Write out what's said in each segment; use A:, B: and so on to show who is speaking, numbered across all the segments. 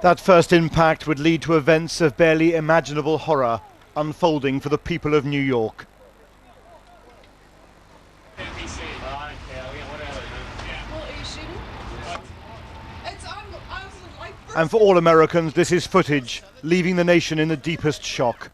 A: That first impact would lead to events of barely imaginable horror unfolding for the people of New York. And for all Americans, this is footage leaving the nation in the deepest shock.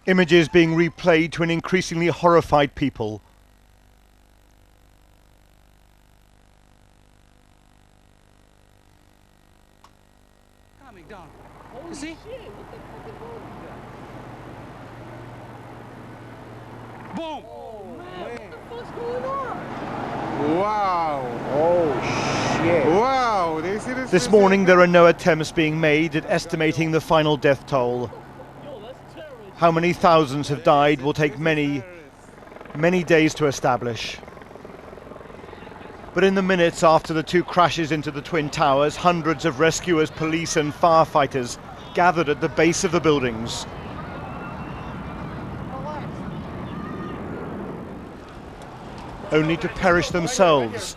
A: Images being replayed to an increasingly horrified people.
B: Calming down. You see? Boom!
C: What's going on?
D: Wow!
C: Oh shit!
D: Wow!
A: This morning there are no attempts being made at estimating the final death toll. How many thousands have died will take many days to establish. But in the minutes after the two crashes into the Twin Towers, hundreds of rescuers, police and firefighters gathered at the base of the buildings. Only to perish themselves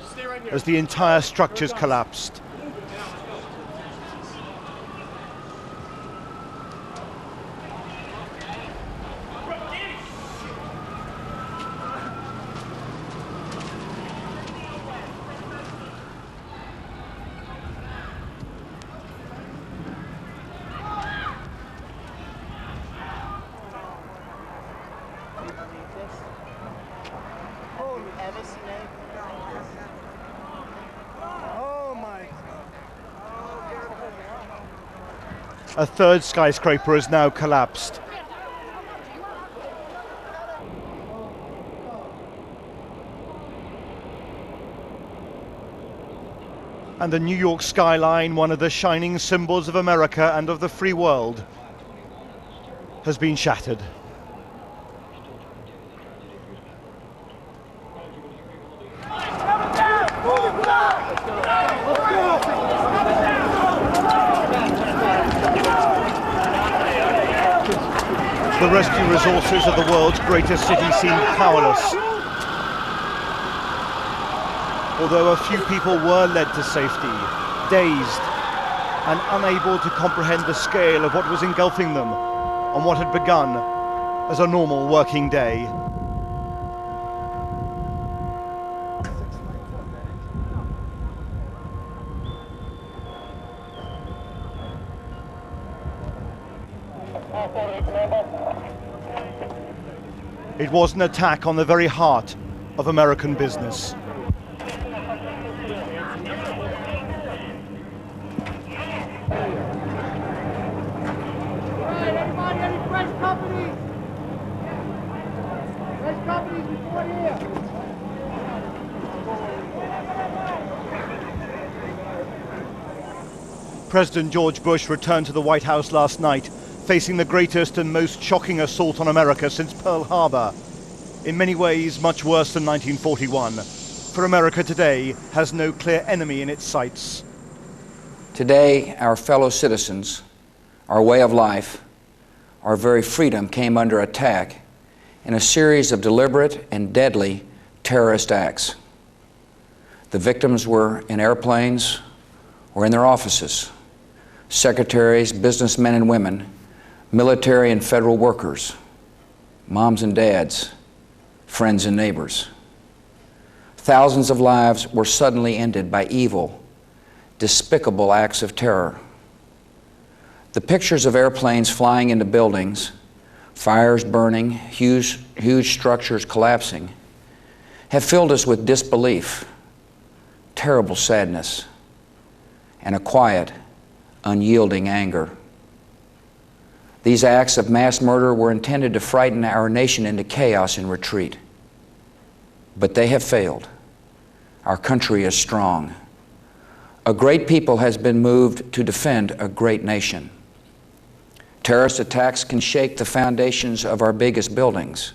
A: as the entire structures collapsed. A third skyscraper has now collapsed. And the New York skyline, one of the shining symbols of America and of the free world, has been shattered. The rescue resources of the world's greatest city seem powerless. Although a few people were led to safety, dazed and unable to comprehend the scale of what was engulfing them on what had begun as a normal working day. It was an attack on the very heart of American business. President George Bush returned to the White House last night, facing the greatest and most shocking assault on America since Pearl Harbor. In many ways, much worse than 1941. For America today has no clear enemy in its sights.
E: Today, our fellow citizens, our way of life, our very freedom came under attack in a series of deliberate and deadly terrorist acts. The victims were in airplanes or in their offices. Secretaries, businessmen and women, military and federal workers, moms and dads, friends and neighbors. Thousands of lives were suddenly ended by evil, despicable acts of terror. The pictures of airplanes flying into buildings, fires burning, huge structures collapsing, have filled us with disbelief, terrible sadness, and a quiet, unyielding anger. These acts of mass murder were intended to frighten our nation into chaos and retreat. But they have failed. Our country is strong. A great people has been moved to defend a great nation. Terrorist attacks can shake the foundations of our biggest buildings,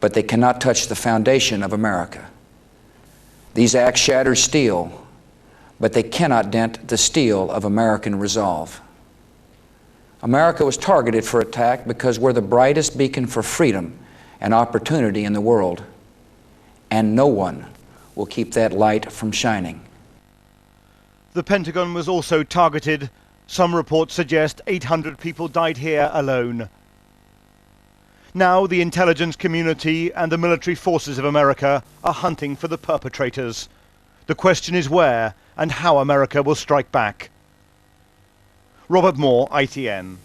E: but they cannot touch the foundation of America. These acts shattered steel, but they cannot dent the steel of American resolve. America was targeted for attack because we're the brightest beacon for freedom and opportunity in the world, and no one will keep that light from shining.
A: The Pentagon was also targeted. Some reports suggest 800 people died here alone. Now the intelligence community and the military forces of America are hunting for the perpetrators. The question is where and how America will strike back. Robert Moore, ITN.